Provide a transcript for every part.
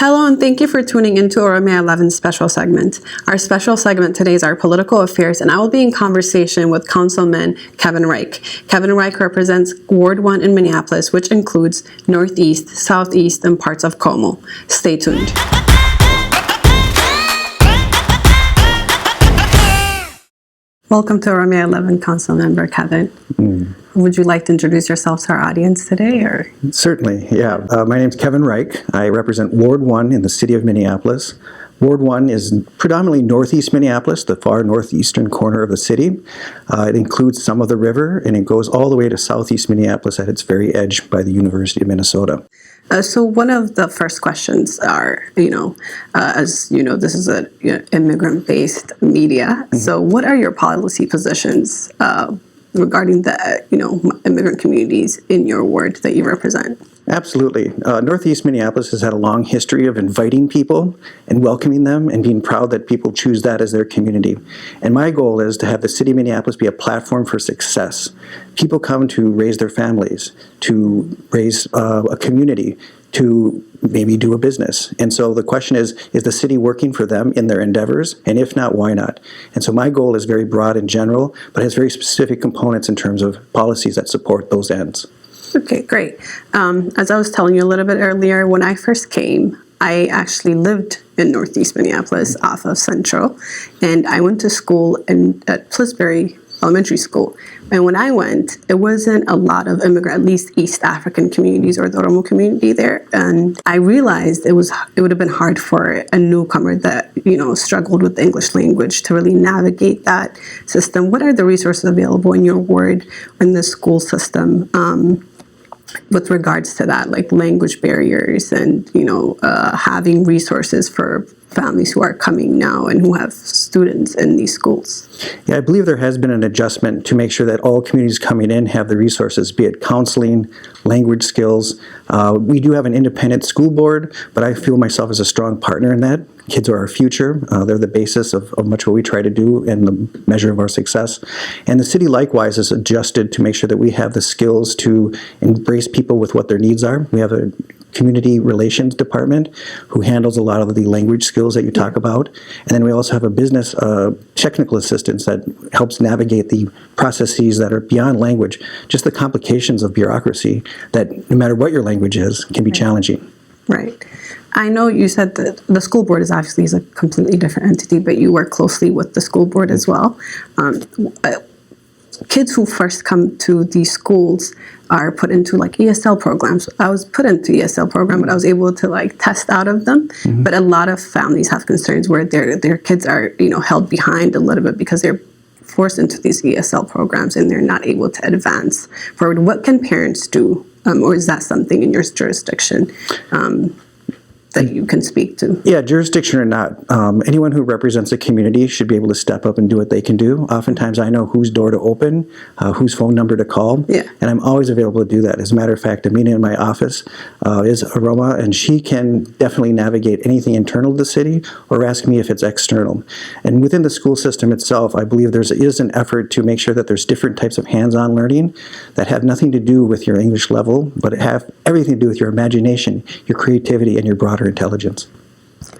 Hello, and thank you for tuning into Oromia11's special segment. Our special segment today is our political affairs, and I will be in conversation with Councilman Kevin Reich. Kevin Reich represents Ward 1 in Minneapolis, which includes Northeast, Southeast, and parts of Como. Stay tuned. Welcome to Oromia11, Council Member Kevin. Would you like to introduce yourself to our audience today? Or Certainly, yeah. My name is Kevin Reich. I represent Ward 1 in the city of Minneapolis. Ward 1 is predominantly northeast Minneapolis, the far northeastern corner of the city. It includes some of the river, and it goes all the way to southeast Minneapolis at its very edge by the University of Minnesota. So one of the first questions are, as you know, this is an immigrant-based media. Mm-hmm. So what are your policy positions regarding the, immigrant communities in your ward that you represent? Absolutely. Northeast Minneapolis has had a long history of inviting people and welcoming them and being proud that people choose that as their community. And my goal is to have the city of Minneapolis be a platform for success. People come to raise their families, to raise a community, to maybe do a business. And so the question is the city working for them in their endeavors? And if not, why not? And so my goal is very broad and general, but has very specific components in terms of policies that support those ends. Okay, great. As I was telling you a little bit earlier, when I first came, I actually lived in Northeast Minneapolis off of Central, and I went to school at Pillsbury Elementary School. And when I went, it wasn't a lot of immigrant, at least East African communities or the Oromo community there. And I realized it would have been hard for a newcomer that, struggled with the English language to really navigate that system. What are the resources available in your ward, in the school system, with regards to that, like language barriers and, having resources for families who are coming now and who have students in these schools? Yeah, I believe there has been an adjustment to make sure that all communities coming in have the resources, be it counseling, language skills. We do have an independent school board, but I feel myself as a strong partner in that. Kids are our future. They're the basis of much what we try to do and the measure of our success. And the city likewise has adjusted to make sure that we have the skills to embrace people with what their needs are. We have a community relations department who handles a lot of the language skills that you talk about. And then we also have a business technical assistance that helps navigate the processes that are beyond language, just the complications of bureaucracy that no matter what your language is can be challenging. Right. I know you said that the school board is obviously a completely different entity, but you work closely with the school board as well. Kids who first come to these schools are put into ESL programs. I was put into ESL program, but I was able to test out of them. Mm-hmm. But a lot of families have concerns where their kids are held behind a little bit because they're forced into these ESL programs and they're not able to advance forward. What can parents do, or is that something in your jurisdiction that you can speak to? Yeah, jurisdiction or not, anyone who represents a community should be able to step up and do what they can do. Oftentimes I know whose door to open, whose phone number to call, and I'm always available to do that. As a matter of fact, Amina in my office is Aroma, and she can definitely navigate anything internal to the city or ask me if it's external. And within the school system itself, I believe there is an effort to make sure that there's different types of hands-on learning that have nothing to do with your English level, but have everything to do with your imagination, your creativity, and your broader intelligence.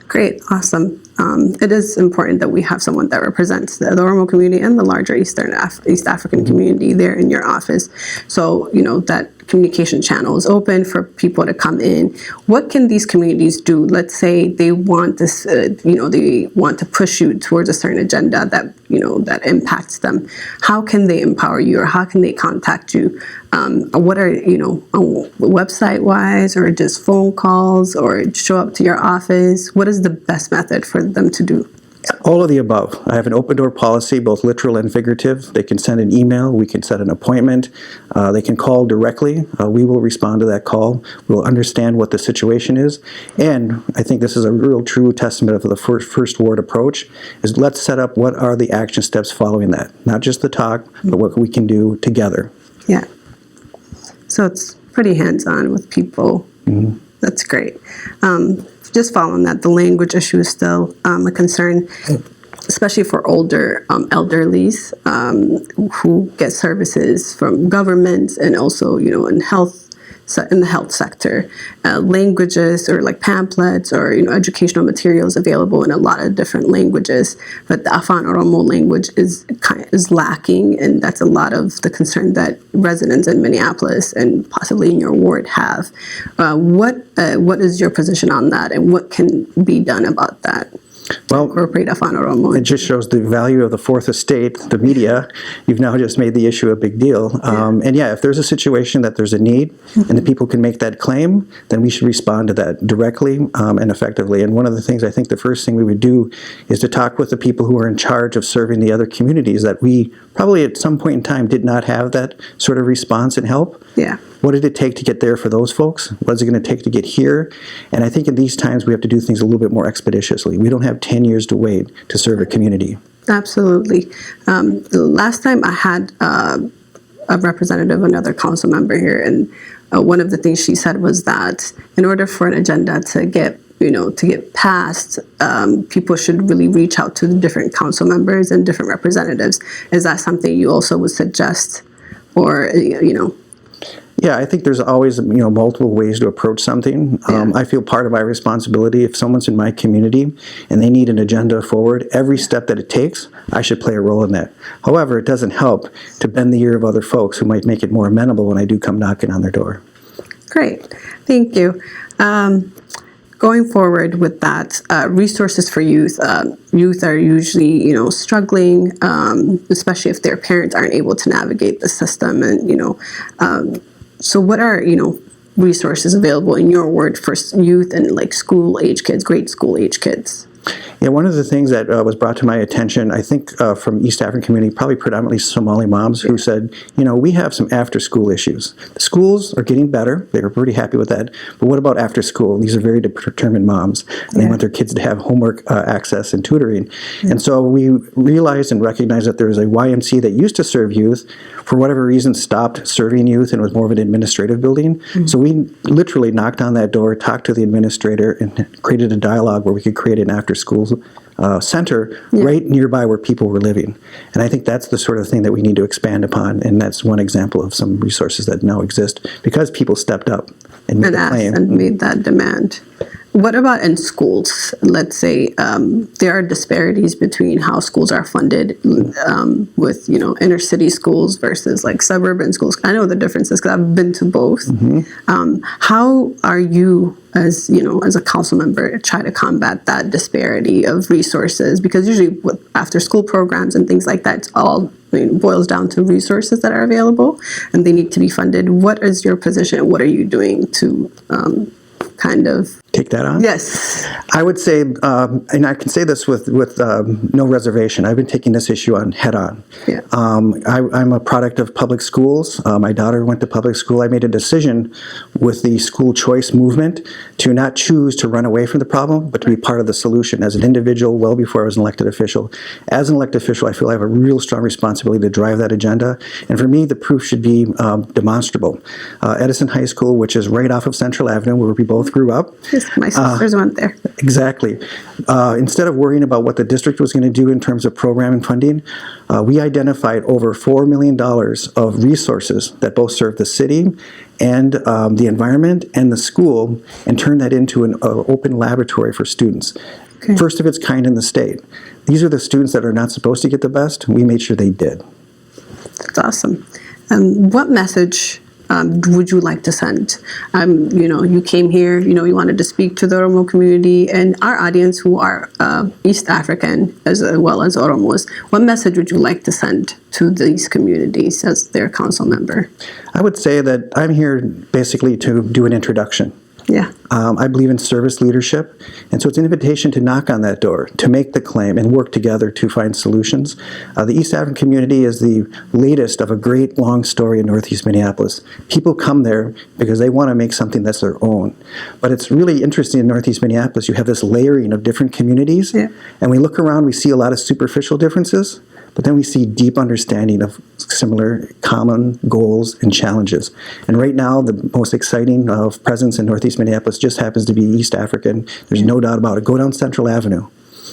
Great, awesome. It is important that we have someone that represents the Oromo community and the larger East African community there in your office. So, that communication channel is open for people to come in. What can these communities do? Let's say they want this, they want to push you towards a certain agenda that, that impacts them. How can they empower you, or how can they contact you? What are, website-wise, or just phone calls, or show up to your office? What is the best method for them to do? All of the above. I have an open door policy, both literal and figurative. They can send an email. We can set an appointment. They can call directly. We will respond to that call. We'll understand what the situation is. And I think this is a real true testament of the first ward approach, is let's set up what are the action steps following that. Not just the talk, but what we can do together. Yeah. So it's pretty hands-on with people. Mm-hmm. That's great. Just following that, the language issue is still a concern, especially for older elderlies who get services from governments and also, in health in the health sector, languages or like pamphlets or educational materials available in a lot of different languages, but the Afaan Oromo language is lacking, and that's a lot of the concern that residents in Minneapolis and possibly in your ward have. What is your position on that, and what can be done about that? Well, Incorporate Afaan Oromo. It just shows the value of the fourth estate, the media. You've now just made the issue a big deal. And if there's a situation that there's a need and the people can make that claim, then we should respond to that directly and effectively. And one of the things I think the first thing we would do is to talk with the people who are in charge of serving the other communities that we probably at some point in time did not have that sort of response and help. Yeah. What did it take to get there for those folks? What is it going to take to get here? And I think in these times we have to do things a little bit more expeditiously. We don't have 10 years to wait to serve a community. Absolutely. The last time I had a representative, another council member here, and one of the things she said was that in order for an agenda to get passed, people should really reach out to the different council members and different representatives. Is that something you also would suggest, or Yeah, I think there's always multiple ways to approach something. I feel part of my responsibility, if someone's in my community and they need an agenda forward, every step that it takes, I should play a role in that. However, it doesn't help to bend the ear of other folks who might make it more amenable when I do come knocking on their door. Great, thank you. Going forward with that, resources for youth. Youth are usually, struggling, especially if their parents aren't able to navigate the system, and so what are resources available in your ward for youth and like school age kids, grade school age kids? Yeah, one of the things that was brought to my attention, I think from East African community, probably predominantly Somali moms, who said, we have some after-school issues. The schools are getting better. They were pretty happy with that. But what about after school? These are very determined moms, and they want their kids to have homework access and tutoring. And so we realized and recognized that there was a YMCA that used to serve youth, for whatever reason, stopped serving youth and was more of an administrative building. So we literally knocked on that door, talked to the administrator, and created a dialogue where we could create an after-school center right nearby where people were living. And I think that's the sort of thing that we need to expand upon, and that's one example of some resources that now exist because people stepped up and made the claim. And made that demand. What about in schools? Let's say there are disparities between how schools are funded with inner city schools versus like suburban schools. I know the differences because I've been to both. How are you as a council member try to combat that disparity of resources? Because usually with after school programs and things like that, it's all boils down to resources that are available and they need to be funded. What is your position? What are you doing to kind of take that on? Yes. I would say, and I can say this with no reservation, I've been taking this issue on head on. Yeah. I'm a product of public schools. My daughter went to public school. I made a decision with the school choice movement to not choose to run away from the problem, but to be part of the solution as an individual well before I was an elected official. As an elected official, I feel I have a real strong responsibility to drive that agenda. And for me, the proof should be demonstrable. Edison High School, which is right off of Central Avenue, where we both grew up. Yes, my sisters went there. Exactly. Instead of worrying about what the district was going to do in terms of program and funding, we identified over $4 million of resources that both serve the city and the environment and the school, and turned that into an open laboratory for students. Okay. First of its kind in the state. These are the students that are not supposed to get the best. We made sure they did. That's awesome. What message would you like to send? You came here, you wanted to speak to the Oromo community and our audience who are East African as well as Oromos. What message would you like to send to these communities as their council member? I would say that I'm here basically to do an introduction. Yeah. I believe in service leadership, and so it's an invitation to knock on that door, to make the claim, and work together to find solutions. The East African community is the latest of a great long story in Northeast Minneapolis. People come there because they want to make something that's their own. But it's really interesting in Northeast Minneapolis, you have this layering of different communities, and we look around, we see a lot of superficial differences, but then we see deep understanding of similar common goals and challenges. And right now, the most exciting presence in Northeast Minneapolis just happens to be East African. There's no doubt about it. Go down Central Avenue.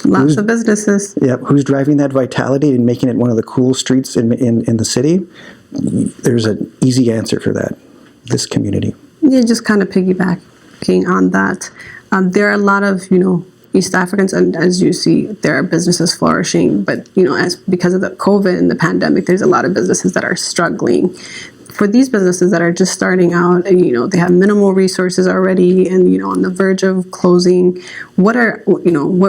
Lots of businesses. Yep. Who's driving that vitality and making it one of the cool streets in the city? There's an easy answer for that. This community. Yeah, just kind of piggybacking on that. There are a lot of, East Africans, and as you see, there are businesses flourishing. But, as because of the COVID and the pandemic, there's a lot of businesses that are struggling. For these businesses that are just starting out, and, they have minimal resources already and, on the verge of closing, what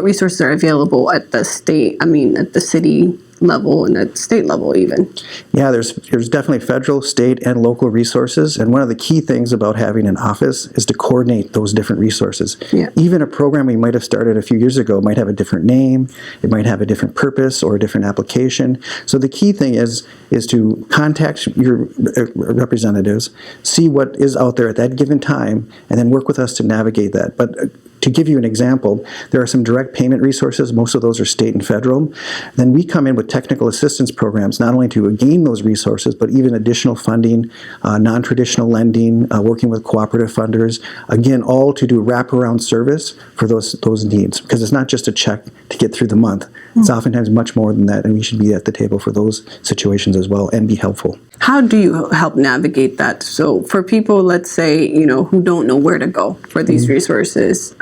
resources are available at the city level and at state level even? Yeah, there's definitely federal, state, and local resources. And one of the key things about having an office is to coordinate those different resources. Yeah. Even a program we might have started a few years ago might have a different name, it might have a different purpose or a different application. So the key thing is to contact your representatives, see what is out there at that given time, and then work with us to navigate that. But to give you an example, there are some direct payment resources. Most of those are state and federal. Then we come in with technical assistance programs, not only to gain those resources, but even additional funding, non-traditional lending, working with cooperative funders. Again, all to do wraparound service for those needs, because it's not just a check to get through the month. It's oftentimes much more than that, and we should be at the table for those situations as well and be helpful. How do you help navigate that? So for people, let's say, who don't know where to go for these resources,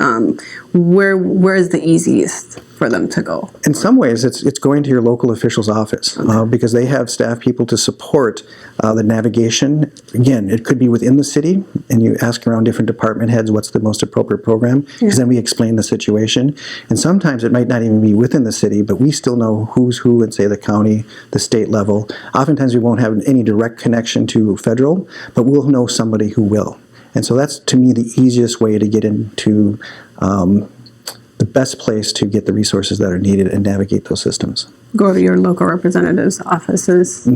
where is the easiest for them to go? In some ways, it's going to your local official's office, because they have staff people to support the navigation. Again, it could be within the city, and you ask around different department heads what's the most appropriate program, because then we explain the situation. And sometimes it might not even be within the city, but we still know who's who in, say, the county, the state level. Oftentimes we won't have any direct connection to federal, but we'll know somebody who will. And so that's, to me, the easiest way to get into the best place to get the resources that are needed and navigate those systems. Go to your local representatives' offices.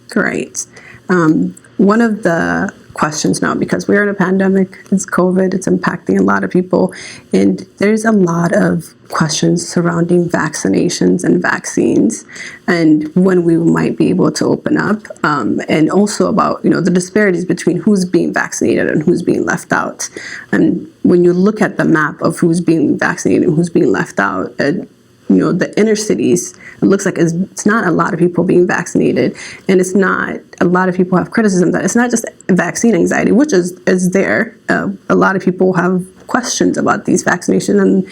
Great. One of the questions now, because we're in a pandemic, it's COVID, it's impacting a lot of people, and there's a lot of questions surrounding vaccinations and vaccines and when we might be able to open up, and also about the disparities between who's being vaccinated and who's being left out. And when you look at the map of who's being vaccinated and who's being left out, the inner cities, it looks like it's not a lot of people being vaccinated, and it's not, a lot of people have criticism that it's not just vaccine anxiety, which is there. A lot of people have questions about these vaccinations and,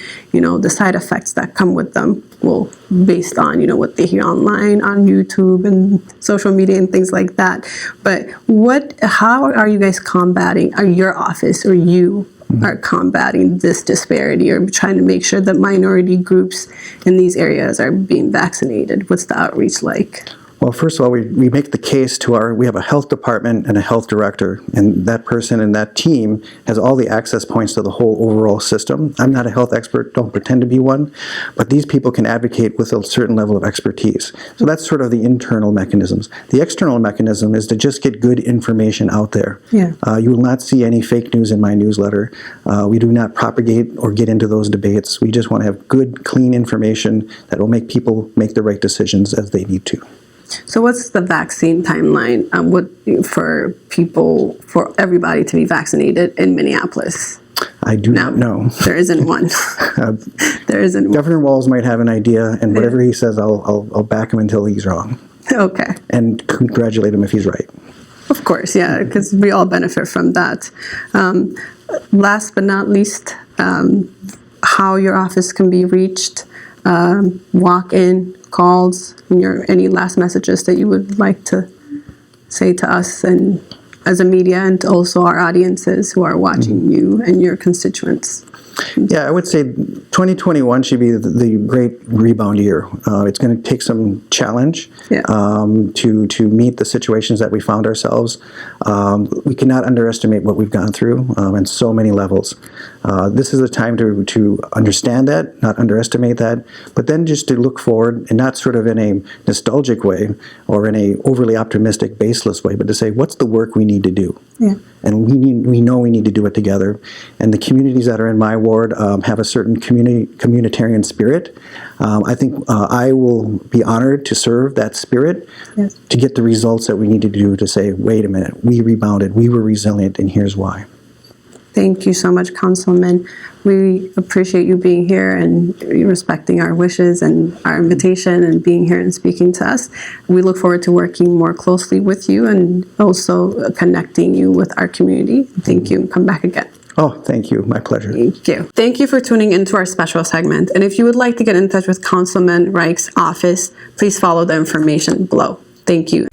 the side effects that come with them, based on, what they hear online, on YouTube and social media and things like that. But how are you guys combating, or your office or you are combating this disparity, or trying to make sure that minority groups in these areas are being vaccinated? What's the outreach like? Well, first of all, we make the case to we have a health department and a health director, and that person and that team has all the access points to the whole overall system. I'm not a health expert, don't pretend to be one, but these people can advocate with a certain level of expertise. So that's sort of the internal mechanisms. The external mechanism is to just get good information out there. Yeah. You will not see any fake news in my newsletter. We do not propagate or get into those debates. We just want to have good, clean information that will make people make the right decisions as they need to. So what's the vaccine timeline for everybody to be vaccinated in Minneapolis? I do not know. There isn't one. There isn't one. Governor Walz might have an idea, and whatever he says, I'll back him until he's wrong. Okay. And congratulate him if he's right. Of course, yeah, because we all benefit from that. Last but not least, how your office can be reached, walk-in, calls, and any last messages that you would like to say to us and as a media, and also our audiences who are watching you and your constituents? Yeah, I would say 2021 should be the great rebound year. It's going to take some challenge to meet the situations that we found ourselves. We cannot underestimate what we've gone through on so many levels. This is a time to understand that, not underestimate that, but then just to look forward, and not sort of in a nostalgic way or in a overly optimistic, baseless way, but to say, what's the work we need to do? Yeah. And we know we need to do it together. And the communities that are in my ward have a certain communitarian spirit. I think I will be honored to serve that spirit, yes, to get the results that we need to do to say, wait a minute, we rebounded, we were resilient, and here's why. Thank you so much, Councilman. We appreciate you being here and respecting our wishes and our invitation and being here and speaking to us. We look forward to working more closely with you and also connecting you with our community. Thank you. Come back again. Oh, thank you. My pleasure. Thank you. Thank you for tuning into our special segment. And if you would like to get in touch with Councilman Reich's office, please follow the information below. Thank you.